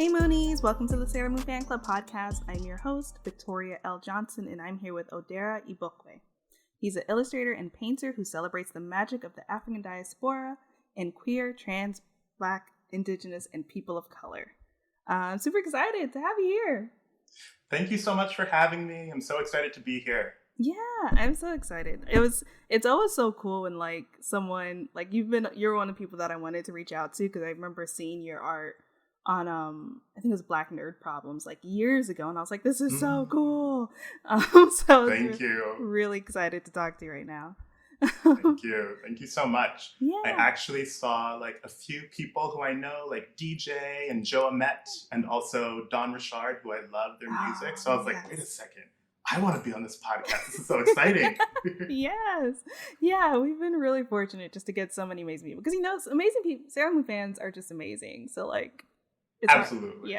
Hey Moonies, welcome to the Sailor Moon Fan Club podcast. I'm your host, Victoria L. Johnson, and I'm here with Odera Igbokwe. He's an illustrator and painter who celebrates the magic of the African diaspora and queer, trans, Black, Indigenous, and people of color. I'm super excited to have you here. Thank you so much for having me. I'm so excited to be here. Yeah, I'm so excited. It's always so cool when like someone like you're one of the people that I wanted to reach out to because I remember seeing your art on I think it was Black Nerd Problems like years ago, and I was like, this is so cool. So Thank you. Really excited to talk to you right now. Thank you so much. Yeah. I actually saw like a few people who I know, like DJ and Joe Amet, and also Don Richard, who I love their music. So I was like, wait a second, I want to be on this podcast. This is so exciting. Yes. Yeah, we've been really fortunate just to get so many amazing people. Because, amazing people, Sailor Moon fans are just amazing. So, like, it's absolutely.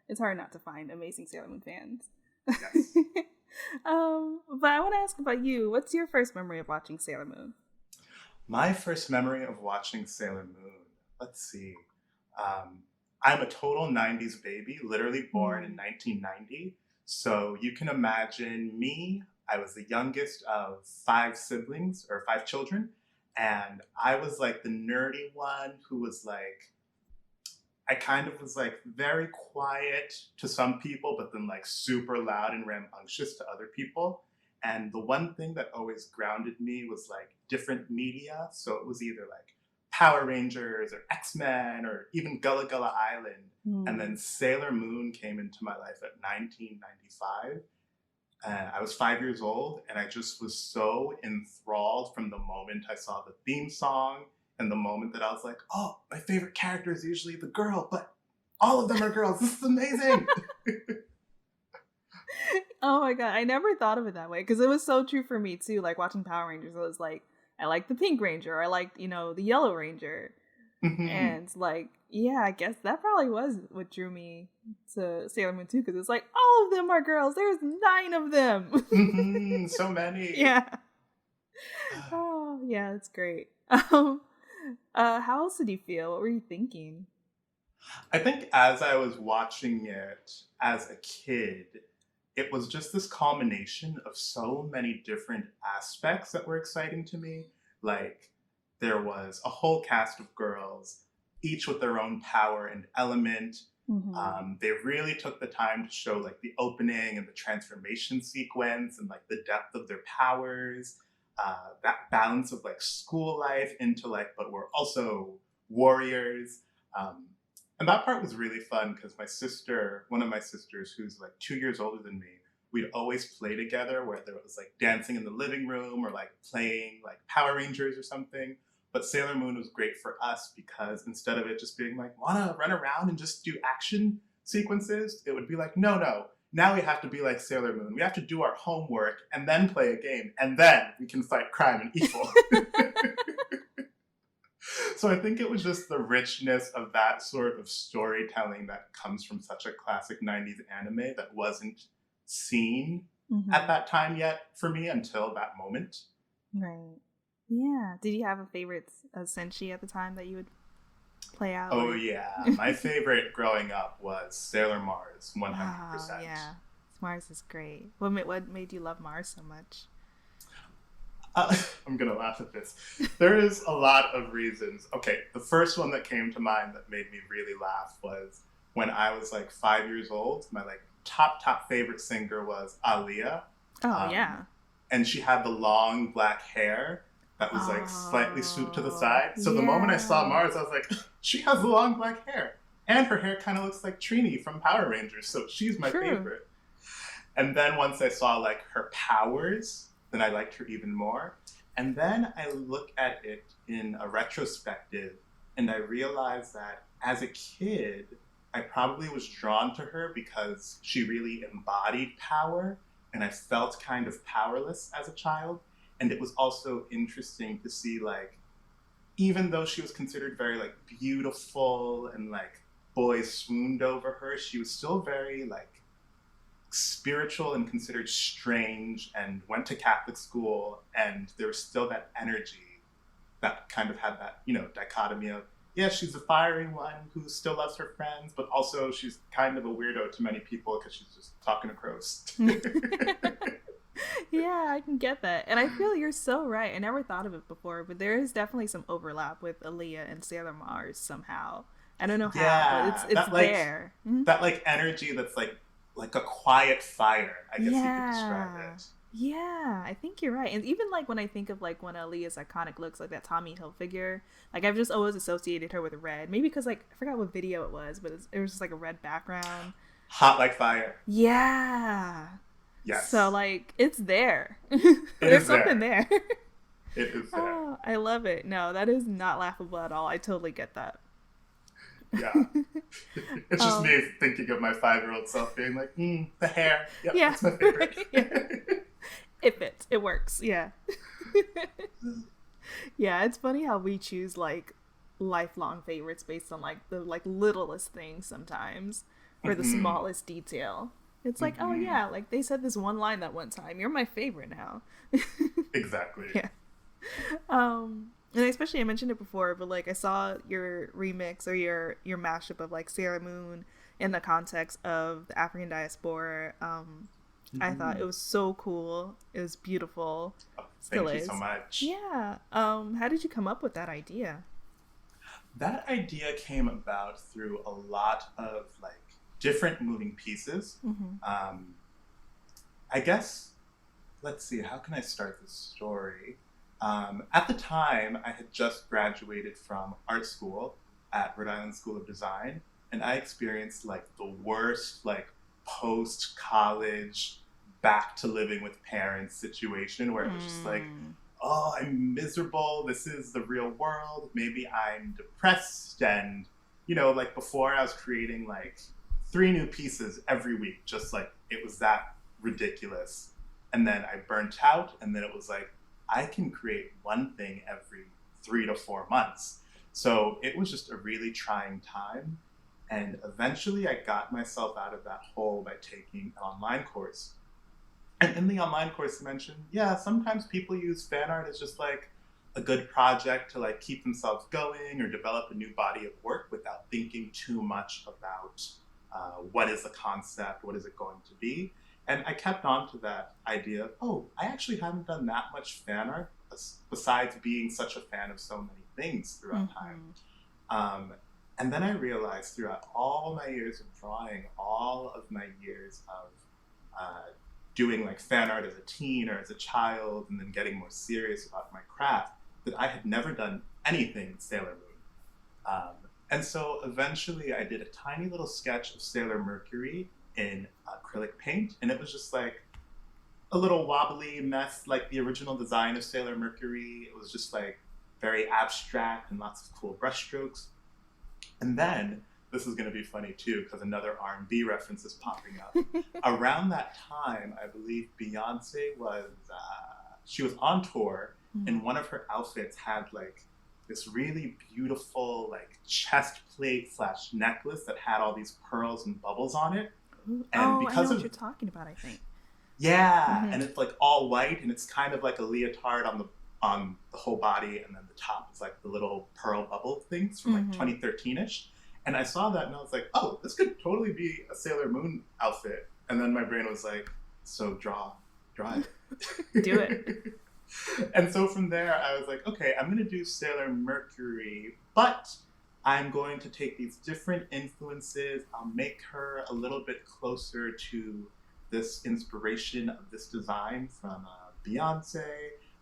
It's hard not to find amazing Sailor Moon fans. Yes. But I want to ask about you. What's your first memory of watching Sailor Moon? My first memory of watching Sailor Moon, let's see. I'm a total 90s baby, literally born in 1990. So you can imagine me, I was the youngest of 5 siblings, or 5 children. And I was like the nerdy one who was like, I kind of was like very quiet to some people, but then like super loud and rambunctious to other people. And the one thing that always grounded me was like different media. So it was either like Power Rangers or X-Men or even Gullah Gullah Island. And then Sailor Moon came into my life at 1995. And I was 5 years old, and I just was so enthralled from the moment I saw the theme song and the moment that I was like, oh, my favorite character is usually the girl, but all of them are girls. This is amazing. Oh my God. I never thought of it that way because it was so true for me too. Like watching Power Rangers, it was like, I liked the Pink Ranger, or I liked, the Yellow Ranger. And like, yeah, I guess that probably was what drew me to Sailor Moon too, because it's like, all of them are girls. There's 9 of them. So many. Yeah. Oh, yeah, that's great. How else did you feel? What were you thinking? I think as I was watching it as a kid, it was just this culmination of so many different aspects that were exciting to me. Like, there was a whole cast of girls, each with their own power and element. They really took the time to show like the opening and the transformation sequence and like the depth of their powers. That balance of like school life into like, but we're also warriors. And that part was really fun because one of my sisters, who's like 2 years older than me, we'd always play together, whether it was like dancing in the living room or like playing like Power Rangers or something. But Sailor Moon was great for us because instead of it just being like, wanna run around and just do action sequences, it would be like, no. Now we have to be like Sailor Moon. We have to do our homework and then play a game, and then we can fight crime and evil. So I think it was just the richness of that sort of storytelling that comes from such a classic 90s anime that wasn't seen at that time yet for me until that moment. Right. Yeah. Did you have a favorite senshi at the time that you would play out? Oh, yeah. My favorite growing up was Sailor Mars, 100%. Oh, yeah. Mars is great. What made you love Mars so much? I'm going to laugh at this. There is a lot of reasons. Okay, the first one that came to mind that made me really laugh was when I was like 5 years old. My like top favorite singer was Aaliyah. Oh, yeah. And she had the long black hair that was like slightly swooped to the side. So the moment I saw Mars, I was like, she has the long black hair. And her hair kind of looks like Trini from Power Rangers. So she's my favorite. And then once I saw like her powers, then I liked her even more. And then I look at it in a retrospective and I realized that as a kid, I probably was drawn to her because she really embodied power and I felt kind of powerless as a child. And it was also interesting to see, like, even though she was considered very, like, beautiful and, like, boys swooned over her, she was still very, like, spiritual and considered strange and went to Catholic school. And there was still that energy that kind of had that, dichotomy of yeah, she's a fiery one who still loves her friends, but also she's kind of a weirdo to many people because she's just talking to crows. Yeah, I can get that. And I feel you're so right. I never thought of it before, but there is definitely some overlap with Aaliyah and Sailor Mars somehow. I don't know how, but it's Yeah, it's there. Mhm. that like energy that's like a quiet fire, I guess you could describe Yeah. it. Yeah, I think you're right. And even like when I think of like one of Aaliyah's iconic looks, like that Tommy Hilfiger, like I've just always associated her with red. Maybe because like I forgot what video it was, but it was just like a red background. Hot like fire. Yeah. So Yes, like it's there. it There's is something there. there. It is there. Oh, I love it. No, that is not laughable at all. I totally get that. Yeah. It's just um, me thinking of my 5-year-old self being like, the hair. Yep, yeah, that's my favorite. yeah. It fits. It works. Yeah. Yeah, it's funny how we choose like lifelong favorites based on like the like littlest things sometimes or the Hmm. smallest detail. It's like, oh Hmm. yeah, like they said this one line that one time. You're my favorite now. Exactly. Yeah. And especially I mentioned it before, but like I saw your remix or your mashup of like Sailor Moon in the context of the African diaspora. I thought Hmm. it was so cool. It was beautiful. Oh, Still thank you so is. much. Yeah. How did you come up with that idea? That idea came about through a lot of like different moving pieces. Mm-hmm. Um, I guess, let's see, how can I start this story? At the time, I had just graduated from art school at Rhode Island School of Design, and I experienced like the worst, like post college, back to living with parents situation where it was just like, Mm. oh, I'm miserable. This is the real world. Maybe I'm depressed. And, like before I was creating like 3 new pieces every week, just like it was that ridiculous. And then I burnt out. And then it was like, I can create one thing every 3 to 4 months. So it was just a really trying time. And eventually I got myself out of that hole by taking an online course. And in the online course you mentioned, yeah, sometimes people use fan art as just like a good project to like keep themselves going or develop a new body of work without thinking too much about what is the concept, what is it going to be. And I kept on to that idea of, oh, I actually haven't done that much fan art besides being such a fan of so many things throughout time. Mm-hmm. Um, and then I realized throughout all my years of drawing, all of my years of uh, doing like fan art as a teen or as a child, and then getting more serious about my craft, that I had never done anything in Sailor Moon. And so eventually I did a tiny little sketch of Sailor Mercury in acrylic paint, and it was just like a little wobbly mess, like the original design of Sailor Mercury. It was just like very abstract and lots of cool brushstrokes. And then this is going to be funny too because another R&B reference is popping up. Around that time, I believe Beyonce was she was on tour, and one of her outfits had like this really beautiful like chest plate / necklace that had all these pearls and bubbles on it. And Oh, I know because what of you're talking about, I think. yeah, Mm-hmm. and it's like all white, and it's kind of like a leotard on the whole body, and then the top is like the little pearl bubble things from like Mm-hmm. 2013ish. And I saw that, and I was like, oh, this could totally be a Sailor Moon outfit. And then my brain was like, so draw Do it. it. And so from there, I was like, okay, I'm gonna do Sailor Mercury, but I'm going to take these different influences. I'll make her a little bit closer to this inspiration of this design from Beyonce.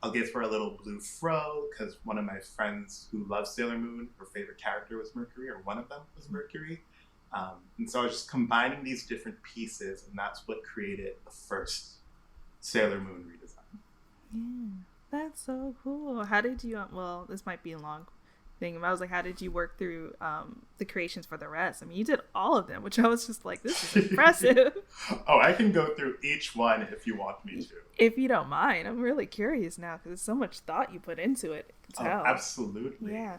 I'll give her a little blue fro because one of my friends who loves Sailor Moon, her favorite character was Mercury, or one of them was Mercury. And so I was just combining these different pieces, and that's what created the first Sailor Moon redesign. Yeah, that's so cool. How did you? Well, this might be a long thing. But I was like, how did you work through the creations for the rest? I mean, you did all of them, which I was just like, this is impressive. Oh, I can go through each one if you want me to. If you don't mind, I'm really curious now because there's so much thought you put into it. I can Oh, tell. absolutely. Yeah.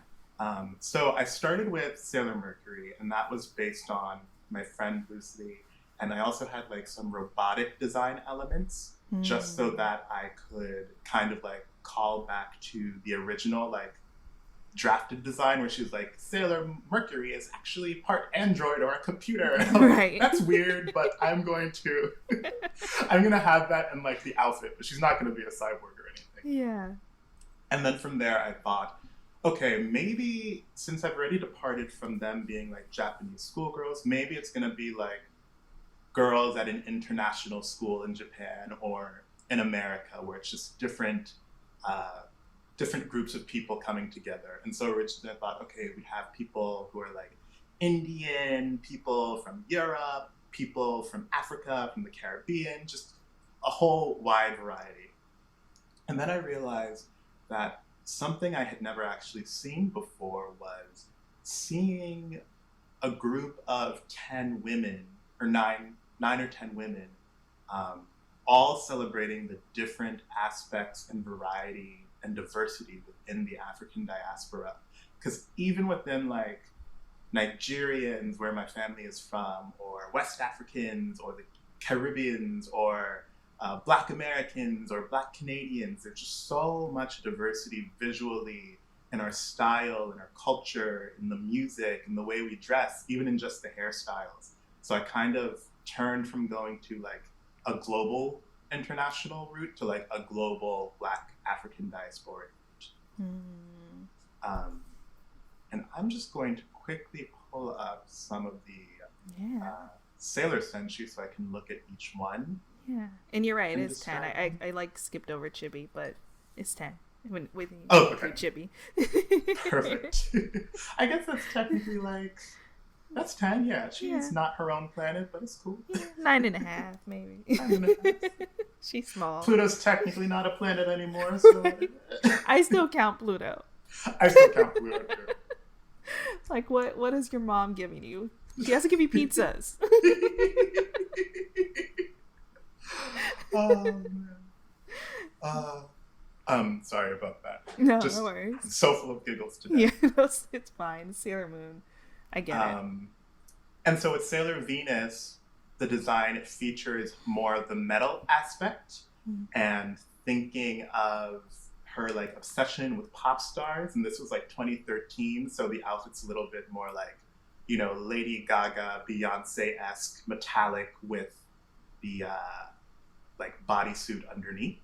So I started with Sailor Mercury, and that was based on my friend Lucy. And I also had like some robotic design elements just so Mm. that I could kind of like call back to the original like drafted design where she's like, Sailor Mercury is actually part android or a computer. Right. That's weird, but I'm going to have that in like the outfit, but she's not going to be a cyborg or anything. Yeah. And then from there, I thought, okay, maybe since I've already departed from them being like Japanese schoolgirls, maybe it's going to be like girls at an international school in Japan or in America, where it's just different groups of people coming together. And so originally I thought, okay, we have people who are like Indian, people from Europe, people from Africa, from the Caribbean, just a whole wide variety. And then I realized that something I had never actually seen before was seeing a group of 10 women, or nine or 10 women, all celebrating the different aspects and variety and diversity within the African diaspora. Because even within like Nigerians, where my family is from, or West Africans, or the Caribbeans, or Black Americans, or Black Canadians, there's just so much diversity visually in our style, in our culture, in the music, in the way we dress, even in just the hairstyles. So I kind of turned from going to like a global international route to like a global Black African diaspora route. And I'm just going to quickly pull up some of the Sailor Senshi so I can look at each one. Yeah, and you're right, it's 10. I like skipped over Chibi, but it's 10. With Chibi. Perfect. I guess that's technically like, that's 10, yeah. She's not her own planet, but it's cool. Yeah, 9.5, maybe. 9.5. She's small. Pluto's technically not a planet anymore, so... I still count Pluto. I still count Pluto, too. Like, what is your mom giving you? She has to give you pizzas. Oh, man. Sorry about that. No worries. I'm so full of giggles today. Yeah, it's fine. Sailor Moon. I get it. And so with Sailor Venus, the design, it features more of the metal aspect and thinking of her like obsession with pop stars. And this was like 2013, so the outfit's a little bit more like, you know, Lady Gaga, Beyonce-esque, metallic with the like bodysuit underneath.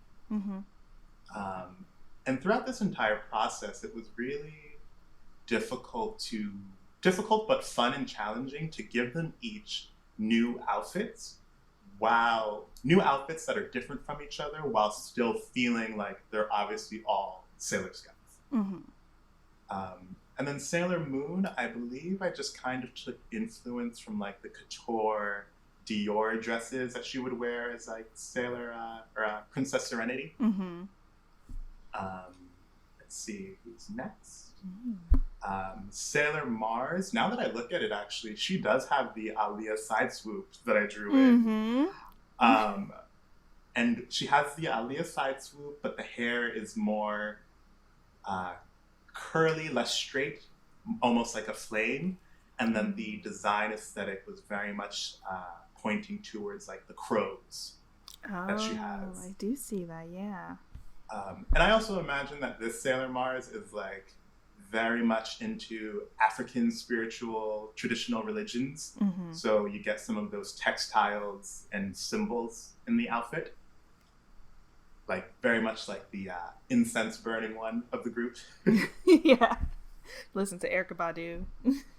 And throughout this entire process, it was really difficult but fun and challenging to give them each new outfits that are different from each other while still feeling like they're obviously all Sailor Scouts. And then Sailor Moon, I believe I just kind of took influence from like the couture Dior dresses that she would wear as like Sailor or Princess Serenity. Let's see who's next. Sailor Mars. Now that I look at it, actually, she does have the Aaliyah side swoop that I drew in. And she has the Aaliyah side swoop, but the hair is more curly, less straight, almost like a flame. And then the design aesthetic was very much pointing towards like the crows that she has. I do see that, yeah. And I also imagine that this Sailor Mars is like very much into African spiritual traditional religions. So you get some of those textiles and symbols in the outfit. Like very much like the incense burning one of the group. Yeah. Listen to Erykah Badu.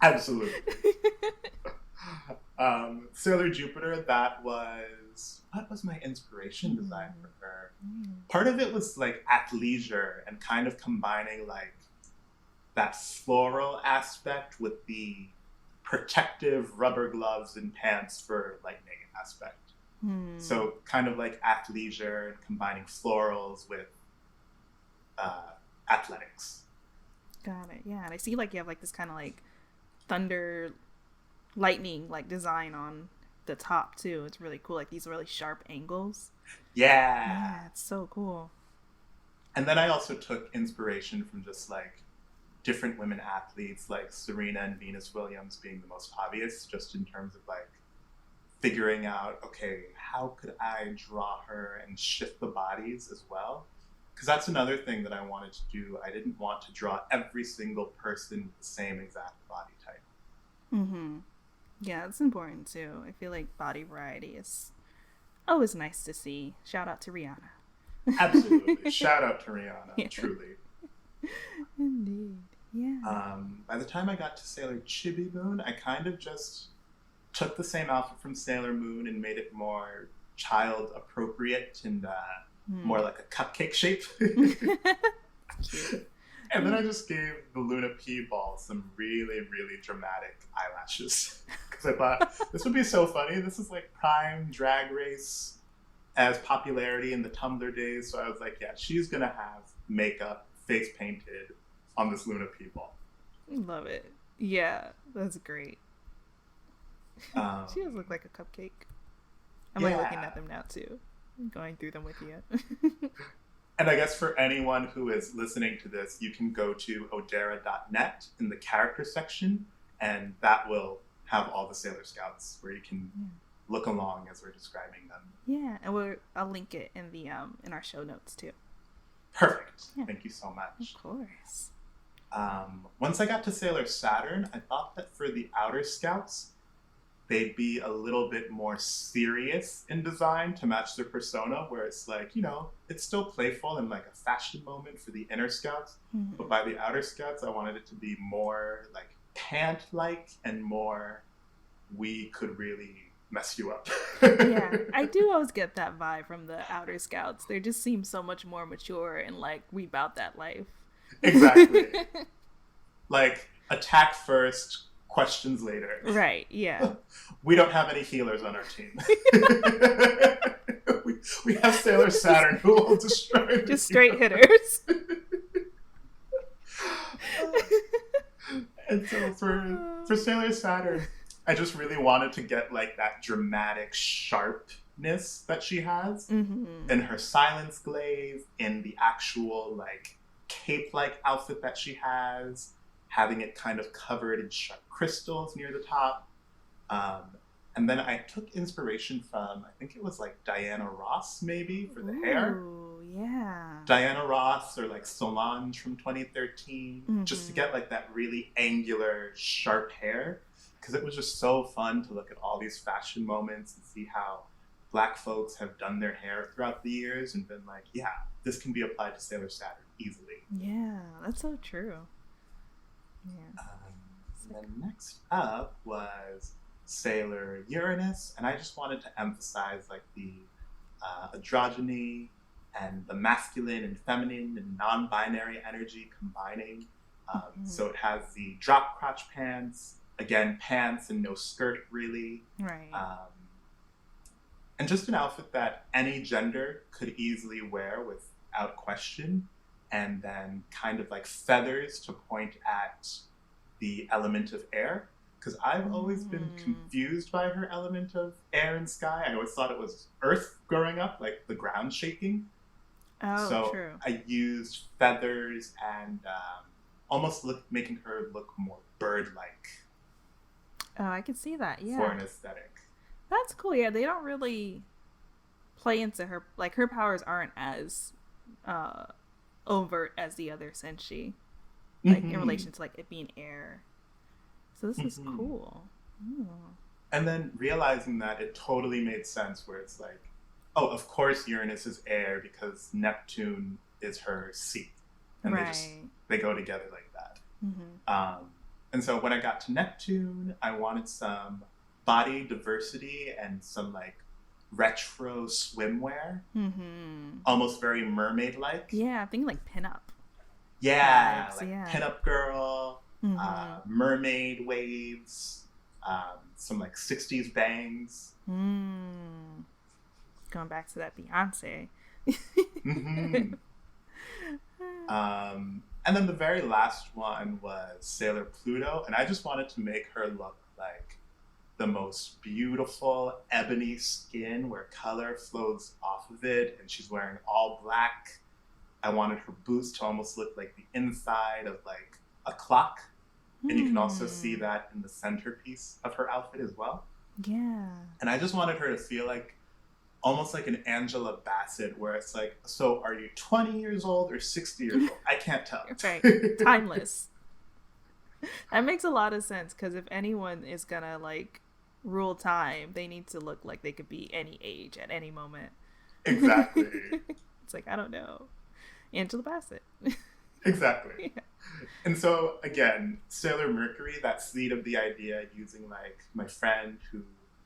Absolutely. Sailor Jupiter, what was my inspiration design for her? Part of it was like athleisure and kind of combining like that floral aspect with the protective rubber gloves and pants for lightning aspect. So kind of like athleisure and combining florals with athletics. Got it. Yeah, and I see like you have like this kind of like thunder, lightning like design on the top too. It's really cool. Like these really sharp angles. Yeah, it's so cool. And then I also took inspiration from just like different women athletes, like Serena and Venus Williams being the most obvious, just in terms of like figuring out, okay, how could I draw her and shift the bodies as well? because that's another thing that I wanted to do. I didn't want to draw every single person with the same exact body type. Mm-hmm. Yeah, it's important too. I feel like body variety is always nice to see. Shout out to Rihanna. Absolutely. Shout out to Rihanna, Yeah. truly. Indeed. Yeah. By the time I got to Sailor Chibi Moon, I kind of just took the same outfit from Sailor Moon and made it more child appropriate and more like a cupcake shape. Cute. And then I just gave the Luna P ball some really, really dramatic eyelashes. Because I thought, this would be so funny. This is like prime drag race as popularity in the Tumblr days. So I was like, yeah, she's going to have makeup face painted on this Luna P ball. Love it. Yeah, that's great. She does look like a cupcake. I'm like looking at them now too. I'm going through them with you. And I guess for anyone who is listening to this, you can go to odera.net in the character section, and that will have all the Sailor Scouts where you can look along as we're describing them. Yeah, and I'll link it in the in our show notes too. Perfect. Yeah. Thank you so much. Of course. Once I got to Sailor Saturn, I thought that for the outer Scouts, they'd be a little bit more serious in design to match their persona, where it's like, you know, it's still playful and like a fashion moment for the inner Scouts. Mm-hmm. But by the outer Scouts, I wanted it to be more like pant-like and more, we could really mess you up. Yeah, I do always get that vibe from the outer Scouts. They just seem so much more mature and like we bout that life. Exactly. Like, attack first, questions later. Right, yeah. We don't have any healers on our team. we have Sailor Saturn who will destroy just straight hitters. And so for Sailor Saturn, I just really wanted to get like that dramatic sharpness that she has in her silence glaze, in the actual like cape-like outfit that she has, having it kind of covered in sharp crystals near the top. And then I took inspiration from, I think it was like Diana Ross maybe for the hair. Yeah. Diana Ross or like Solange from 2013, just to get like that really angular, sharp hair. Because it was just so fun to look at all these fashion moments and see how Black folks have done their hair throughout the years and been like, yeah, this can be applied to Sailor Saturn easily. Yeah, that's so true. Yeah. And then next up was Sailor Uranus, and I just wanted to emphasize like the androgyny and the masculine and feminine and non-binary energy combining. So it has the drop crotch pants, again, pants and no skirt really. Right. And just an outfit that any gender could easily wear without question. And then kind of like feathers to point at the element of air. Because I've always been confused by her element of air and sky. I always thought it was earth growing up, like the ground shaking. Oh, so true. I used feathers and almost making her look more bird-like. Oh, I can see that, yeah. For an aesthetic. That's cool, yeah. They don't really play into her, like her powers aren't as overt as the other senshi. Like in relation to like it being air. So this is cool. Ooh. And then realizing that it totally made sense where it's like, oh, of course Uranus is air because Neptune is her sea. And they go together like that. And so when I got to Neptune, I wanted some body diversity and some like retro swimwear. Almost very mermaid-like. Yeah, I think like pinup. Yeah, vibes, like yeah. pinup girl, mermaid waves, some like 60s bangs. Going back to that Beyonce. And then the very last one was Sailor Pluto, and I just wanted to make her look like the most beautiful ebony skin where color flows off of it, and she's wearing all black. I wanted her boots to almost look like the inside of like a clock. And you can also see that in the centerpiece of her outfit as well. Yeah. And I just wanted her to feel like almost like an Angela Bassett, where it's like, so are you 20 years old or 60 years old? I can't tell. Right. Timeless. That makes a lot of sense, because if anyone is gonna like rule time, they need to look like they could be any age at any moment. Exactly. It's like, I don't know, Angela Bassett. Exactly. Yeah. And so again, Sailor Mercury, that seed of the idea, using like my friend who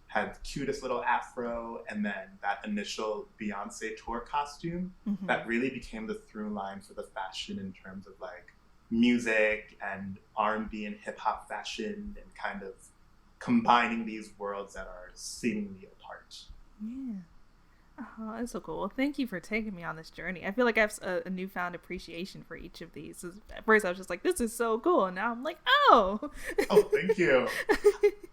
had the cutest little afro, and then that initial Beyonce tour costume, that really became the through line for the fashion in terms of like music and R&B and hip hop fashion, and kind of combining these worlds that are seemingly apart. Yeah. Oh, that's so cool. Well, thank you for taking me on this journey. I feel like I have a newfound appreciation for each of these. At first I was just like, this is so cool, and now I'm like, oh. Oh, thank you.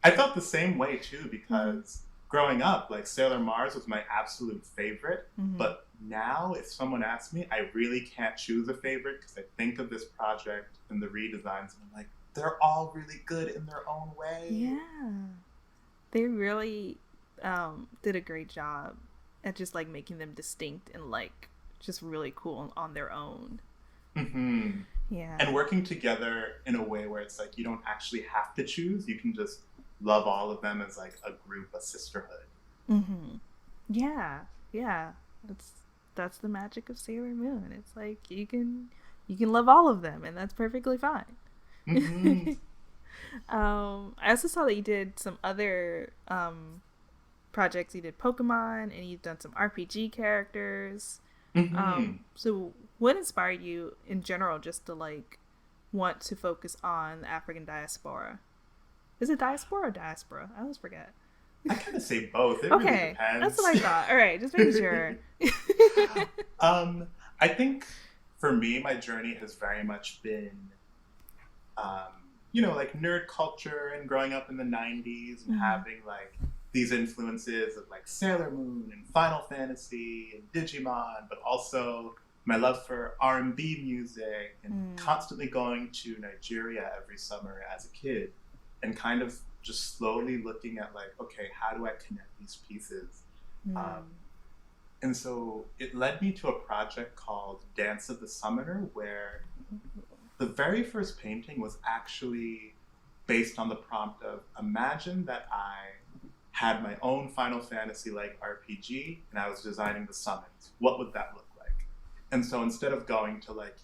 I felt the same way too, because growing up, like Sailor Mars was my absolute favorite. But now if someone asks me, I really can't choose a favorite, because I think of this project and the redesigns, and I'm like, they're all really good in their own way. Yeah. They really did a great job at just like making them distinct and like just really cool on their own. Yeah. And working together in a way where it's like you don't actually have to choose. You can just love all of them as like a group, a sisterhood. Yeah. That's the magic of Sailor Moon. It's like you can love all of them, and that's perfectly fine. I also saw that you did some other projects. You did Pokemon, and you've done some RPG characters. So what inspired you in general just to like want to focus on the African diaspora? Is it diaspora or diaspora? I always forget. I kind of say both. It okay, really depends. That's what I thought. All right, just making sure. I think for me, my journey has very much been, like nerd culture and growing up in the 90s and having like these influences of like Sailor Moon and Final Fantasy and Digimon, but also my love for R&B music and constantly going to Nigeria every summer as a kid, and kind of just slowly looking at like, okay, how do I connect these pieces? And so it led me to a project called Dance of the Summoner, where the very first painting was actually based on the prompt of, imagine that I had my own Final Fantasy-like RPG and I was designing the summons. What would that look like? And so instead of going to like,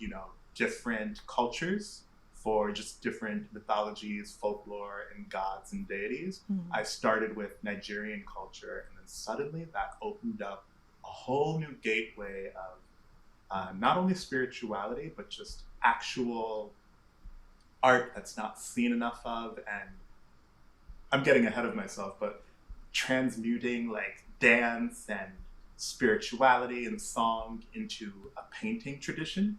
different cultures for just different mythologies, folklore, and gods and deities, I started with Nigerian culture, and then suddenly that opened up a whole new gateway of not only spirituality, but just actual art that's not seen enough of. And I'm getting ahead of myself, but transmuting like dance and spirituality and song into a painting tradition.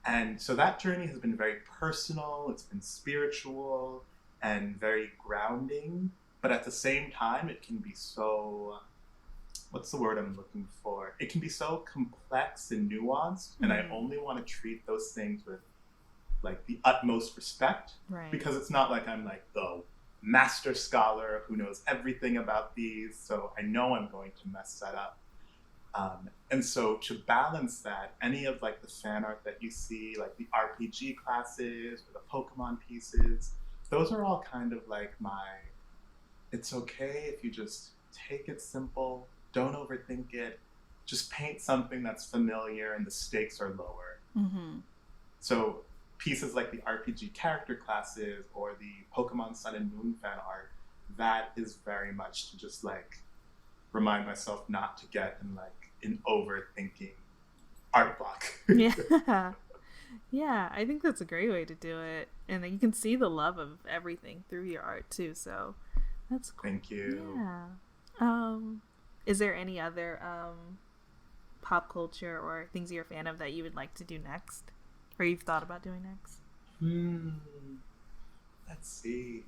And so that journey has been very personal, it's been spiritual and very grounding, but at the same time it can be so, what's the word I'm looking for? It can be so complex and nuanced, and I only want to treat those things with like the utmost respect, because it's not like I'm like the master scholar who knows everything about these, so I know I'm going to mess that up. And so to balance that, any of like the fan art that you see, like the RPG classes or the Pokemon pieces, those are all kind of like it's okay if you just take it simple, don't overthink it, just paint something that's familiar and the stakes are lower. So pieces like the RPG character classes or the Pokemon Sun and Moon fan art, that is very much to just like remind myself not to get in like an overthinking art block. Yeah, I think that's a great way to do it, and you can see the love of everything through your art too, so that's cool. Thank you. Yeah. Is there any other pop culture or things you're a fan of that you would like to do next, or you've thought about doing next? Let's see.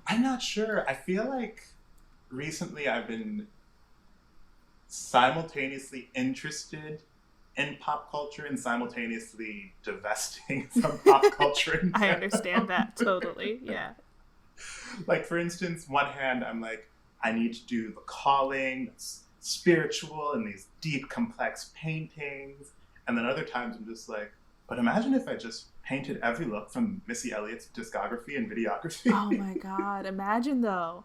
I'm not sure. I feel like recently I've been simultaneously interested in pop culture and simultaneously divesting from pop culture. I understand that totally. Yeah. Like for instance, one hand I'm like, I need to do The Calling, spiritual and these deep, complex paintings. And then other times I'm just like, but imagine if I just painted every look from Missy Elliott's discography and videography. Oh my God, imagine though.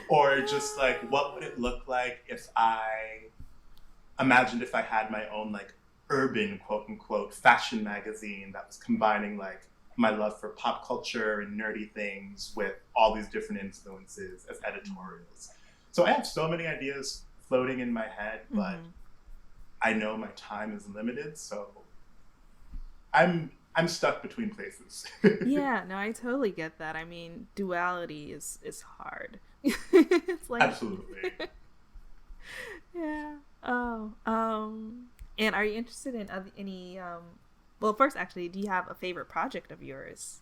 Or just like, what would it look like if I imagined if I had my own like urban quote unquote fashion magazine that was combining like my love for pop culture and nerdy things with all these different influences as editorials. So I have so many ideas floating in my head, but I know my time is limited, so I'm stuck between places. Yeah, no, I totally get that. I mean, duality is hard. It's like Absolutely. Yeah. Oh. And are you interested in any well, first actually, do you have a favorite project of yours?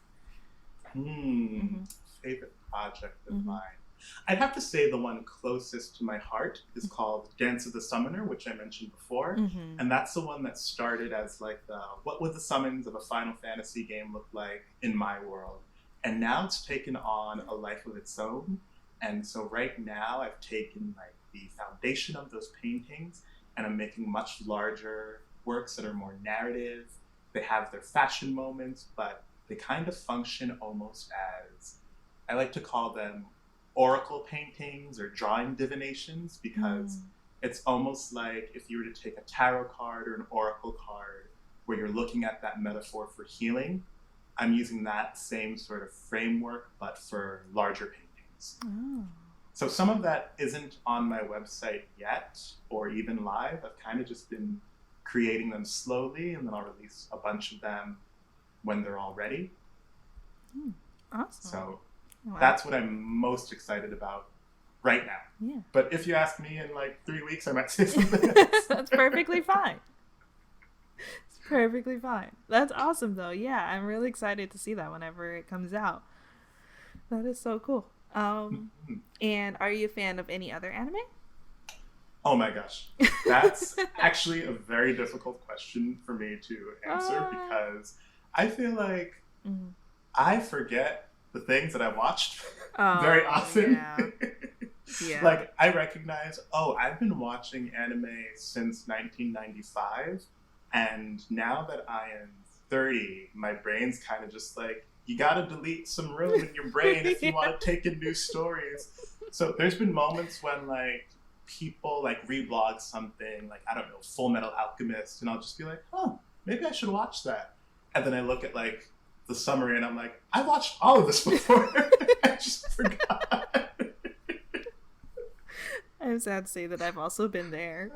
Favorite project of mine. I'd have to say the one closest to my heart is called Dance of the Summoner, which I mentioned before. And that's the one that started as like what would the summons of a Final Fantasy game look like in my world? And now it's taken on a life of its own. And so right now I've taken like the foundation of those paintings and I'm making much larger works that are more narrative. They have their fashion moments, but they kind of function almost as, I like to call them oracle paintings or drawing divinations, because it's almost like if you were to take a tarot card or an oracle card where you're looking at that metaphor for healing, I'm using that same sort of framework, but for larger paintings. So some of that isn't on my website yet or even live. I've kind of just been creating them slowly, and then I'll release a bunch of them when they're all ready. Awesome. So that's what I'm most excited about right now. Yeah. But if you ask me in like 3 weeks, I might say something else. That's perfectly fine. It's perfectly fine. That's awesome though. Yeah, I'm really excited to see that whenever it comes out. That is so cool. And are you a fan of any other anime? Oh my gosh. That's actually a very difficult question for me to answer because I feel like I forget the things that I watched very often. Yeah. Like I recognize, I've been watching anime since 1995, and now that I am 30, my brain's kind of just like, you gotta delete some room in your brain if you want to take in new stories. So there's been moments when like people like reblog something, like, I don't know, Full Metal Alchemist, and I'll just be like, maybe I should watch that. And then I look at like the summary and I'm like, I watched all of this before. I just forgot. I'm sad to say that I've also been there.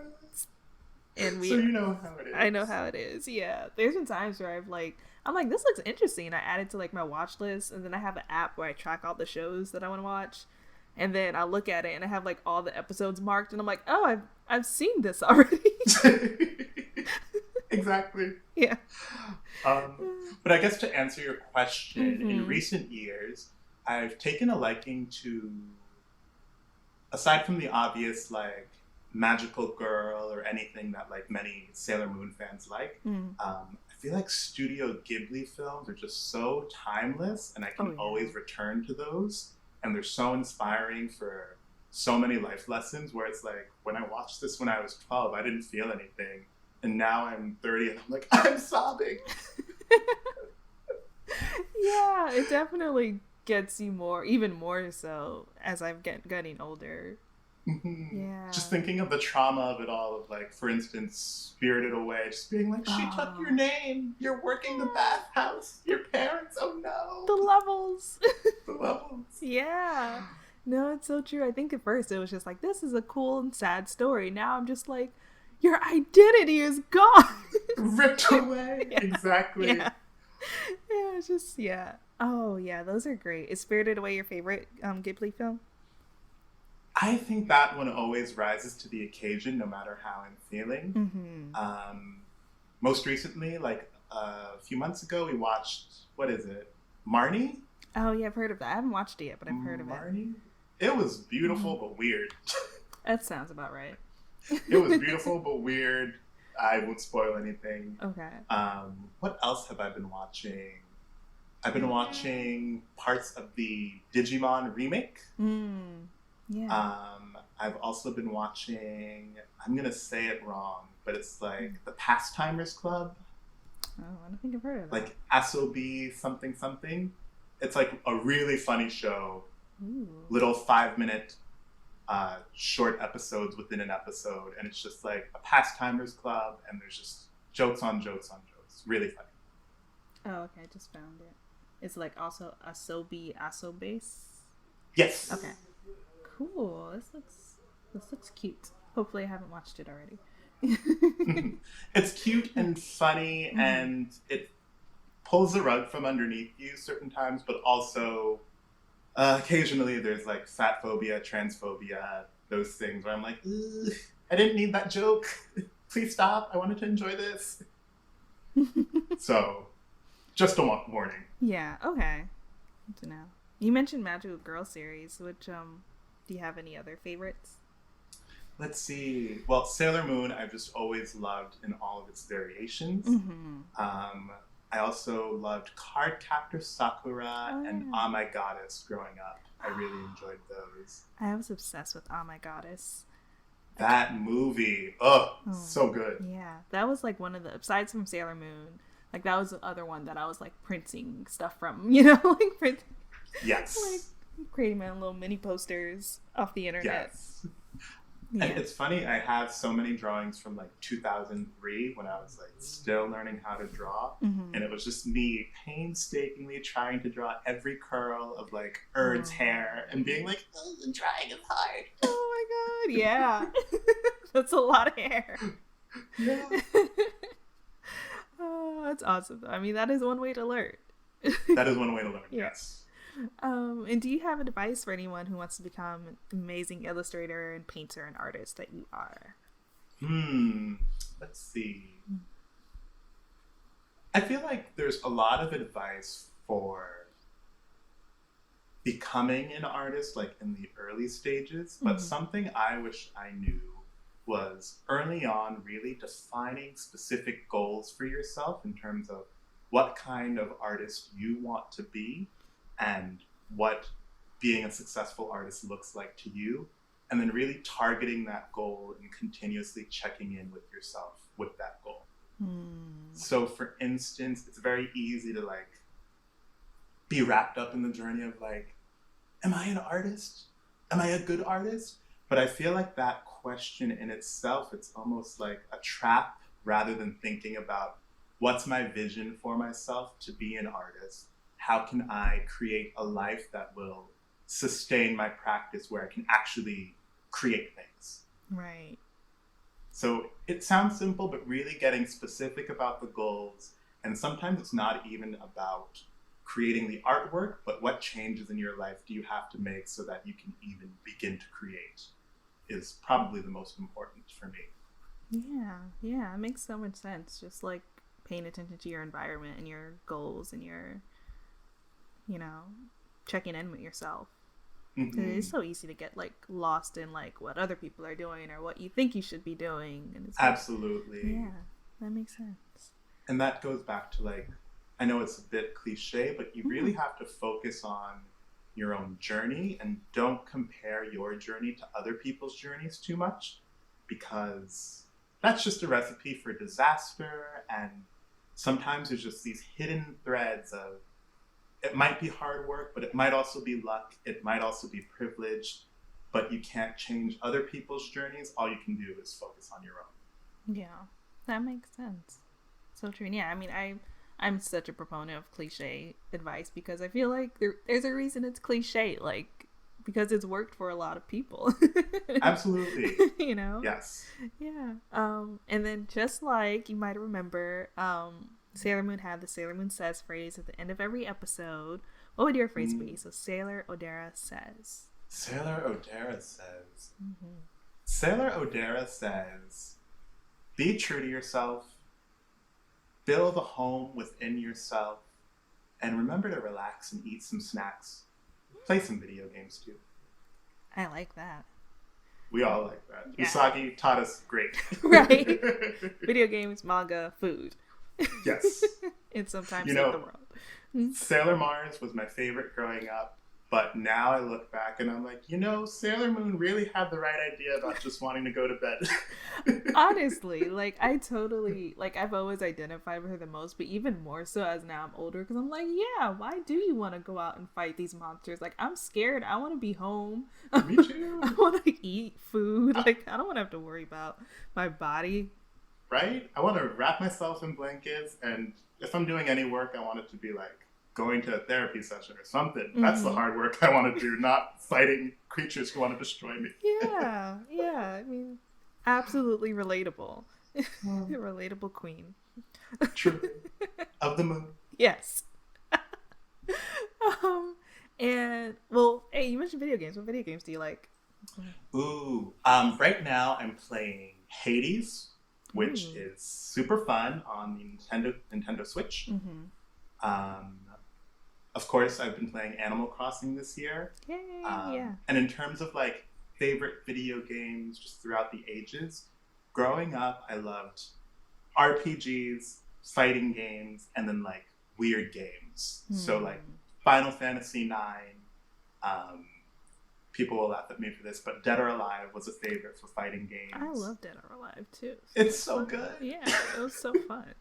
And so you know how it is. I know how it is. Yeah. There's been times where I'm like, this looks interesting. I add it to like my watch list, and then I have an app where I track all the shows that I want to watch. And then I look at it and I have like all the episodes marked, and I'm like, I've seen this already. Exactly. Yeah. But I guess to answer your question, in recent years, I've taken a liking to, aside from the obvious like magical girl or anything that like many Sailor Moon fans like, I feel like Studio Ghibli films are just so timeless, and I can always return to those, and they're so inspiring for so many life lessons, where it's like, when I watched this when I was 12, I didn't feel anything, and now I'm 30 and I'm like, I'm sobbing. Yeah, it definitely gets you even more so as I'm getting older. Yeah. Just thinking of the trauma of it all, of like, for instance, Spirited Away, just being like, she took your name, you're working the bathhouse, your parents, oh no. The levels. The levels. Yeah. No, it's so true. I think at first it was just like, this is a cool and sad story. Now I'm just like, your identity is gone. Ripped away. Yeah. Exactly. Yeah. Yeah, it's just, yeah. Oh, yeah, those are great. Is Spirited Away your favorite Ghibli film? I think that one always rises to the occasion, no matter how I'm feeling. Most recently, like a few months ago, we watched, what is it? Marnie? Oh, yeah, I've heard of that. I haven't watched it yet, but I've heard of it. It was beautiful, but weird. That sounds about right. It was beautiful, but weird. I won't spoil anything. Okay. What else have I been watching? I've been watching parts of the Digimon remake. Yeah. I've also been watching, I'm going to say it wrong, but it's like the Pastimers Club. Oh, I don't think I've heard of that. Like SOB something something. It's like a really funny show. Ooh. Little 5-minute short episodes within an episode. And it's just like a Pastimers Club. And there's just jokes on jokes on jokes. Really funny. Oh, okay. I just found it. It's like also Aso base. Yes. Okay. Cool. This looks cute. Hopefully I haven't watched it already. It's cute and funny, and it pulls the rug from underneath you certain times, but also occasionally there's like fat phobia, transphobia, those things where I'm like, I didn't need that joke. Please stop. I wanted to enjoy this. So, just a warning. Yeah, okay. Good to know. You mentioned Magical Girl series, which, do you have any other favorites? Let's see. Well, Sailor Moon, I've just always loved in all of its variations. I also loved Cardcaptor Sakura and Ah My Goddess growing up. I really enjoyed those. I was obsessed with Ah My Goddess. That movie, so good. Yeah, that was like one of the, besides from Sailor Moon, like that was the other one that I was like printing stuff from, like printing. Yes. Like creating my own little mini posters off the internet. Yes. Yeah. And it's funny, I have so many drawings from like 2003 when I was like still learning how to draw. And it was just me painstakingly trying to draw every curl of like Erd's hair and being like, oh, the drawing is hard. Oh my god, yeah. That's a lot of hair. Yeah. Oh, that's awesome. I mean, that is one way to learn. That is one way to learn, yes. And do you have advice for anyone who wants to become an amazing illustrator and painter and artist that you are? Let's see. I feel like there's a lot of advice for becoming an artist, like in the early stages, but something I wish I knew was early on really defining specific goals for yourself in terms of what kind of artist you want to be and what being a successful artist looks like to you, and then really targeting that goal and continuously checking in with yourself with that goal. So for instance, it's very easy to like be wrapped up in the journey of like, am I an artist? Am I a good artist? But I feel like that question in itself, it's almost like a trap rather than thinking about what's my vision for myself to be an artist? How can I create a life that will sustain my practice where I can actually create things? Right. So it sounds simple, but really getting specific about the goals. And sometimes it's not even about creating the artwork, but what changes in your life do you have to make so that you can even begin to create is probably the most important for me. Yeah, it makes so much sense. Just like paying attention to your environment and your goals and your, checking in with yourself. It's so easy to get like lost in like what other people are doing or what you think you should be doing. And it's absolutely. Like, yeah, that makes sense. And that goes back to like, I know it's a bit cliche, but you really have to focus on your own journey and don't compare your journey to other people's journeys too much, because that's just a recipe for disaster. And sometimes there's just these hidden threads of, it might be hard work, but it might also be luck. It might also be privilege, but you can't change other people's journeys. All you can do is focus on your own. Yeah, that makes sense. So true. And yeah, I mean, I'm such a proponent of cliche advice because I feel like there's a reason it's cliche, like because it's worked for a lot of people. Absolutely. Yes. Yeah. And then just like you might remember, Sailor Moon had the Sailor Moon Says phrase at the end of every episode. What would your phrase be? So Sailor Odera says. Sailor Odera says. Sailor Odera says, be true to yourself, build a home within yourself, and remember to relax and eat some snacks. Play some video games too. I like that. We all like that. Yeah. Usagi taught us great. Right. Video games, manga, food. Yes. And sometimes save the world. Sailor Mars was my favorite growing up. But now I look back and I'm like, Sailor Moon really had the right idea about just wanting to go to bed. Honestly, like, I totally, like, I've always identified with her the most, but even more so as now I'm older, because I'm like, yeah, why do you want to go out and fight these monsters? Like, I'm scared. I want to be home. Me too. I want to eat food. Like, I don't want to have to worry about my body. Right? I want to wrap myself in blankets, and if I'm doing any work, I want it to be like going to a therapy session or something. Mm-hmm. That's the hard work I want to do, not fighting creatures who want to destroy me. Yeah. I mean, absolutely relatable. Relatable queen. True. Of the moon. Yes. And, well, hey, you mentioned video games. What video games do you like? Ooh. Right now I'm playing Hades, which is super fun on the Nintendo Switch. Mm-hmm. Of course, I've been playing Animal Crossing this year. Yeah. And in terms of like favorite video games just throughout the ages, growing up, I loved RPGs, fighting games, and then like weird games. So like Final Fantasy IX. People will laugh at me for this, but Dead or Alive was a favorite for fighting games. I love Dead or Alive too. It's so good. Yeah, it was so fun.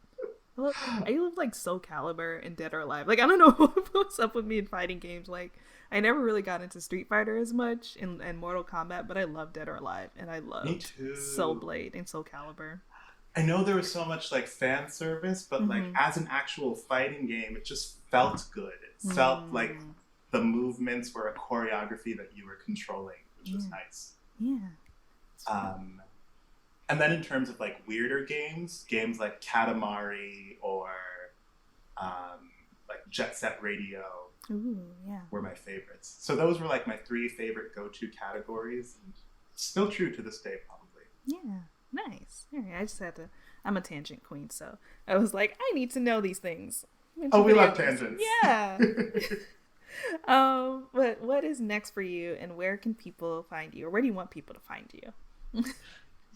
I love like Soul Calibur and Dead or Alive. Like, I don't know what's up with me in fighting games. Like, I never really got into Street Fighter as much and Mortal Kombat, but I love Dead or Alive, and I love Soul Blade and Soul Calibur. I know there was so much like fan service, but like as an actual fighting game, it just felt good. It felt like the movements were a choreography that you were controlling, which was nice. Yeah. And then in terms of like weirder games like Katamari or like Jet Set Radio were my favorites. So those were like my 3 favorite go-to categories, and still true to this day probably. Yeah, nice. All right, I just had to, I'm a tangent queen, so I was like, I need to know these things. We love tangents. Yeah. But what is next for you, and where can people find you, or where do you want people to find you?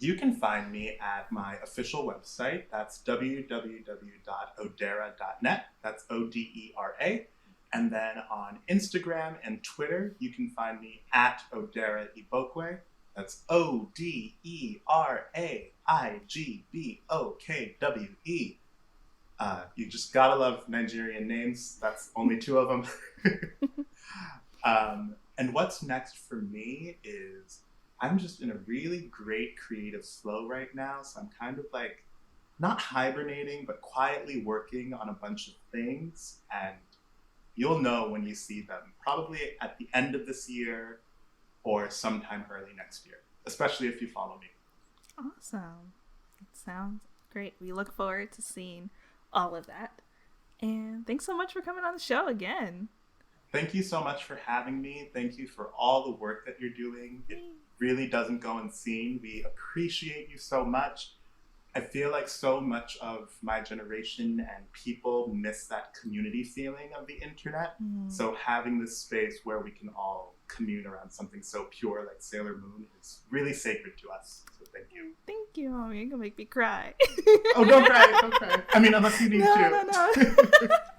You can find me at my official website. That's www.odera.net. That's Odera. And then on Instagram and Twitter, you can find me at Odera Igbokwe. That's Odera Igbokwe. You just gotta love Nigerian names. That's only 2 of them. And what's next for me is I'm just in a really great creative flow right now. So I'm kind of like not hibernating, but quietly working on a bunch of things. And you'll know when you see them, probably at the end of this year or sometime early next year, especially if you follow me. Awesome. It sounds great. We look forward to seeing all of that. And thanks so much for coming on the show again. Thank you so much for having me. Thank you for all the work that you're doing. It really doesn't go unseen. We appreciate you so much. I feel like so much of my generation and people miss that community feeling of the internet. So having this space where we can all commune around something so pure like Sailor Moon is really sacred to us. So thank you. Thank you. Oh, you're gonna make me cry. Oh, don't cry. I mean, unless you need to. No.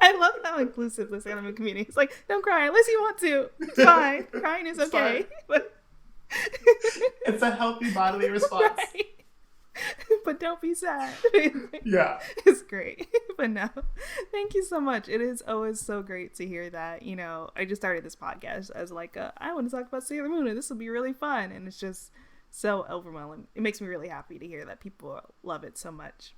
I love how inclusive this anime community is. It's like, don't cry unless you want to. It's fine. Crying is okay. But it's a healthy bodily response. Right. But don't be sad. Yeah. It's great. But no, thank you so much. It is always so great to hear that. You know, I just started this podcast as like, I want to talk about Sailor Moon and this will be really fun. And it's just so overwhelming. It makes me really happy to hear that people love it so much.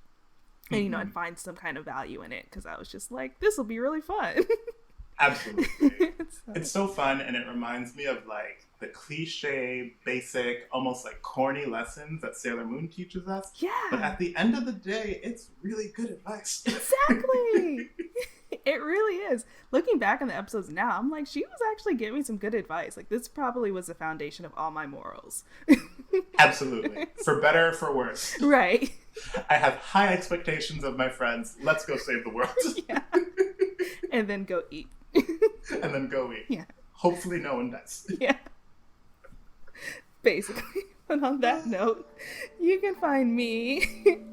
And, you know, and find some kind of value in it, because I was just like, this will be really fun. Absolutely. It's so fun, and it reminds me of like the cliche, basic, almost like corny lessons that Sailor Moon teaches us. Yeah. But at the end of the day, it's really good advice. Exactly. It really is. Looking back on the episodes now, I'm like, she was actually giving me some good advice. Like, this probably was the foundation of all my morals. Absolutely. For better or for worse. Right. I have high expectations of my friends. Let's go save the world. Yeah. And then go eat. And then go eat. Yeah. Hopefully no one dies. Yeah. Basically. And on that note, you can find me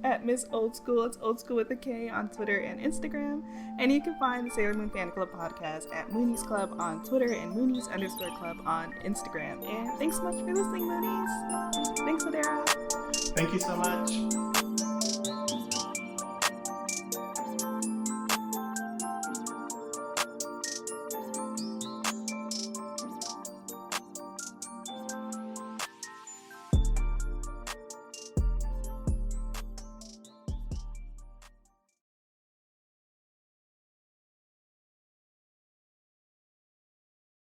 at Miss Old School. It's Old School with a K on Twitter and Instagram. And you can find the Sailor Moon Fan Club podcast at Moonies Club on Twitter and Moonies_Club on Instagram. And thanks so much for listening, Moonies. Thanks, Odera. Thank you so much.